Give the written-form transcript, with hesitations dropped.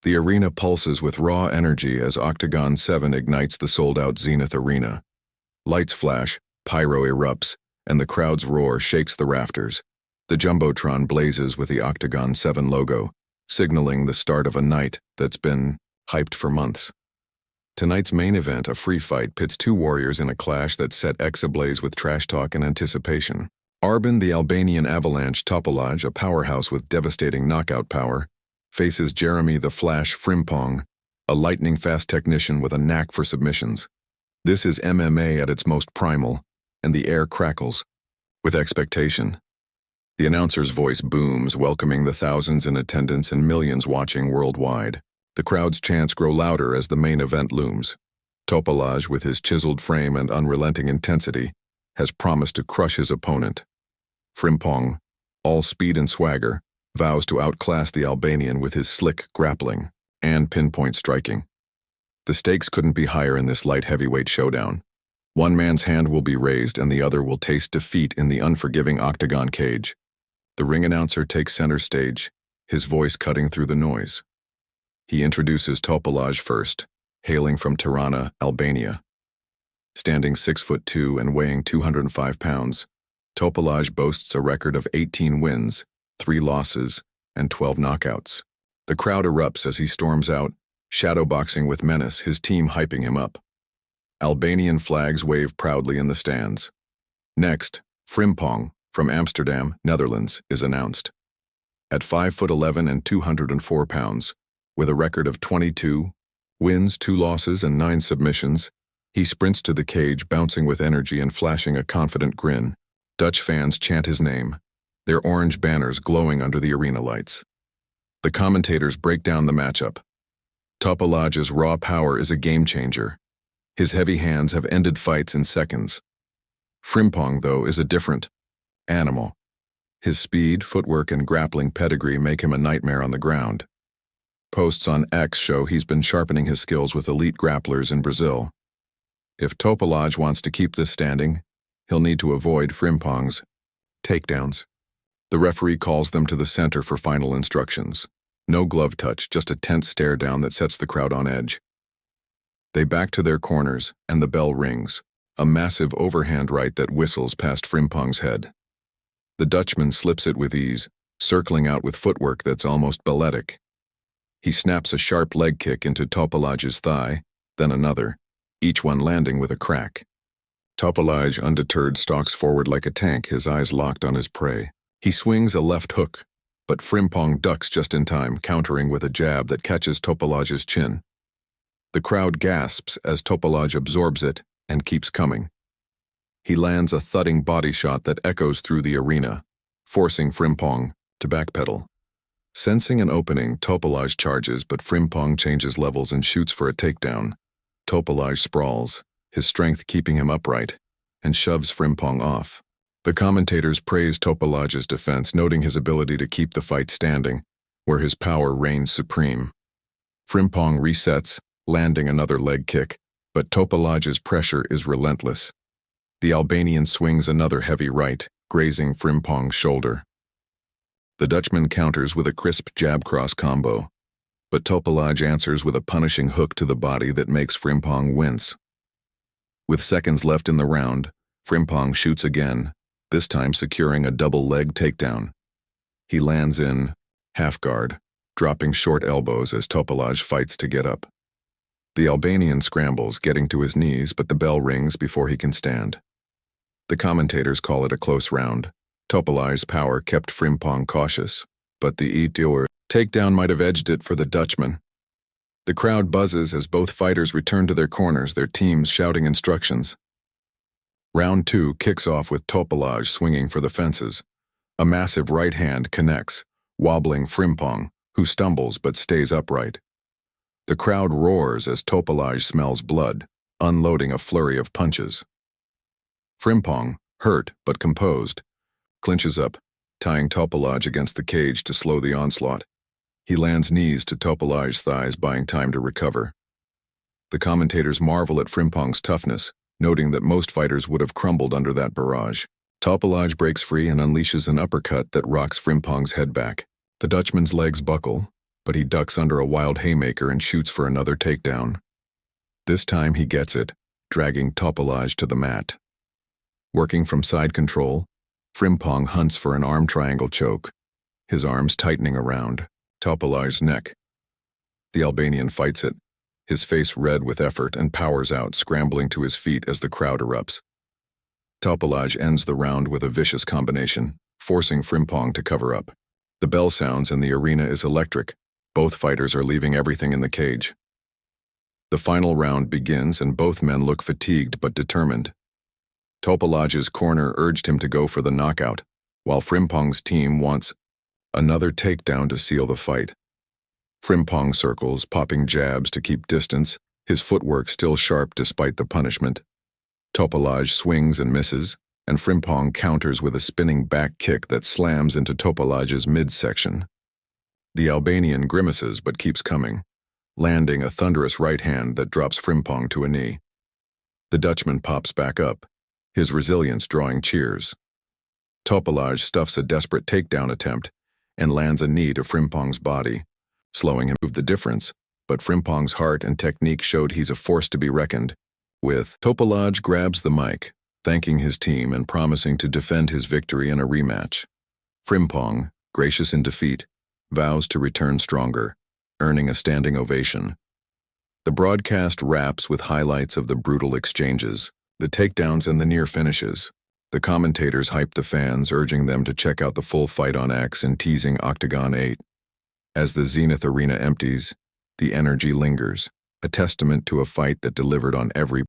The arena pulses with raw energy as Oktagon 7 ignites the sold-out Zenith Arena. Lights flash, pyro erupts, and the crowd's roar shakes the rafters. The Jumbotron blazes with the Oktagon 7 logo, signaling the start of a night that's been hyped for months. Tonight's main event, a free fight, pits two warriors in a clash that set X ablaze with trash talk and anticipation. Arbin, the Albanian avalanche topallai, a powerhouse with devastating knockout power, faces Jeremy the Flash Frimpong, a lightning-fast technician with a knack for submissions. This is MMA at its most primal, and the air crackles with expectation. The announcer's voice booms, welcoming the thousands in attendance and millions watching worldwide. The crowd's chants grow louder as the main event looms. Topallai, with his chiseled frame and unrelenting intensity, has promised to crush his opponent. Frimpong, all speed and swagger, vows to outclass the Albanian with his slick grappling and pinpoint striking. The stakes couldn't be higher in this light heavyweight showdown. One man's hand will be raised and the other will taste defeat in the unforgiving octagon cage. The ring announcer takes center stage, his voice cutting through the noise. He introduces Topallai first, hailing from Tirana, Albania. Standing 6'2" and weighing 205 pounds, Topallai boasts a record of 18 wins, 3 losses, and 12 knockouts. The crowd erupts as he storms out, shadowboxing with menace, his team hyping him up. Albanian flags wave proudly in the stands. Next, Frimpong, from Amsterdam, Netherlands, is announced. At 5'11" and 204 pounds, with a record of 22 wins, 2 losses, and 9 submissions, he sprints to the cage, bouncing with energy and flashing a confident grin. Dutch fans chant his name, their orange banners glowing under the arena lights. The commentators break down the matchup. Topallai's raw power is a game-changer. His heavy hands have ended fights in seconds. Frimpong, though, is a different animal. His speed, footwork, and grappling pedigree make him a nightmare on the ground. Posts on X show he's been sharpening his skills with elite grapplers in Brazil. If Topallai wants to keep this standing, he'll need to avoid Frimpong's takedowns. The referee calls them to the center for final instructions. No glove touch, just a tense stare down that sets the crowd on edge. They back to their corners, and the bell rings, a massive overhand right that whistles past Frimpong's head. The Dutchman slips it with ease, circling out with footwork that's almost balletic. He snaps a sharp leg kick into Topallai's thigh, then another, each one landing with a crack. Topallai, undeterred, stalks forward like a tank, his eyes locked on his prey. He swings a left hook, but Frimpong ducks just in time, countering with a jab that catches Topallai's chin. The crowd gasps as Topallai absorbs it and keeps coming. He lands a thudding body shot that echoes through the arena, forcing Frimpong to backpedal. Sensing an opening, Topallai charges, but Frimpong changes levels and shoots for a takedown. Topallai sprawls, his strength keeping him upright, and shoves Frimpong off. The commentators praise Topallai's defense, noting his ability to keep the fight standing, where his power reigns supreme. Frimpong resets, landing another leg kick, but Topallai's pressure is relentless. The Albanian swings another heavy right, grazing Frimpong's shoulder. The Dutchman counters with a crisp jab-cross combo, but Topallai answers with a punishing hook to the body that makes Frimpong wince. With seconds left in the round, Frimpong shoots again, this time securing a double-leg takedown. He lands in half guard, dropping short elbows as Topallai fights to get up. The Albanian scrambles, getting to his knees, but the bell rings before he can stand. The commentators call it a close round. Topallai's power kept Frimpong cautious, but the takedown might have edged it for the Dutchman. The crowd buzzes as both fighters return to their corners, their teams shouting instructions. Round 2 kicks off with Topallai swinging for the fences. A massive right hand connects, wobbling Frimpong, who stumbles but stays upright. The crowd roars as Topallai smells blood, unloading a flurry of punches. Frimpong, hurt but composed, clinches up, tying Topallai against the cage to slow the onslaught. He lands knees to Topallai's thighs, buying time to recover. The commentators marvel at Frimpong's toughness, noting that most fighters would have crumbled under that barrage. Topallai breaks free and unleashes an uppercut that rocks Frimpong's head back. The Dutchman's legs buckle, but he ducks under a wild haymaker and shoots for another takedown. This time he gets it, dragging Topallai to the mat. Working from side control, Frimpong hunts for an arm triangle choke, his arms tightening around Topallai's neck. The Albanian fights it, his face red with effort, and powers out, scrambling to his feet as the crowd erupts. Topallai ends the round with a vicious combination, forcing Frimpong to cover up. The bell sounds and the arena is electric. Both fighters are leaving everything in the cage. The final round begins and both men look fatigued but determined. Topallai's corner urged him to go for the knockout, while Frimpong's team wants another takedown to seal the fight. Frimpong circles, popping jabs to keep distance, his footwork still sharp despite the punishment. Topallai swings and misses, and Frimpong counters with a spinning back kick that slams into Topallai's midsection. The Albanian grimaces but keeps coming, landing a thunderous right hand that drops Frimpong to a knee. The Dutchman pops back up, his resilience drawing cheers. Topallai stuffs a desperate takedown attempt and lands a knee to Frimpong's body, slowing him. The difference, but Frimpong's heart and technique showed he's a force to be reckoned with. Topallai grabs the mic, thanking his team and promising to defend his victory in a rematch. Frimpong, gracious in defeat, vows to return stronger, earning a standing ovation. The broadcast wraps with highlights of the brutal exchanges, the takedowns and the near finishes. The commentators hype the fans, urging them to check out the full fight on X and teasing Oktagon 8. As the Zenith Arena empties, the energy lingers, a testament to a fight that delivered on every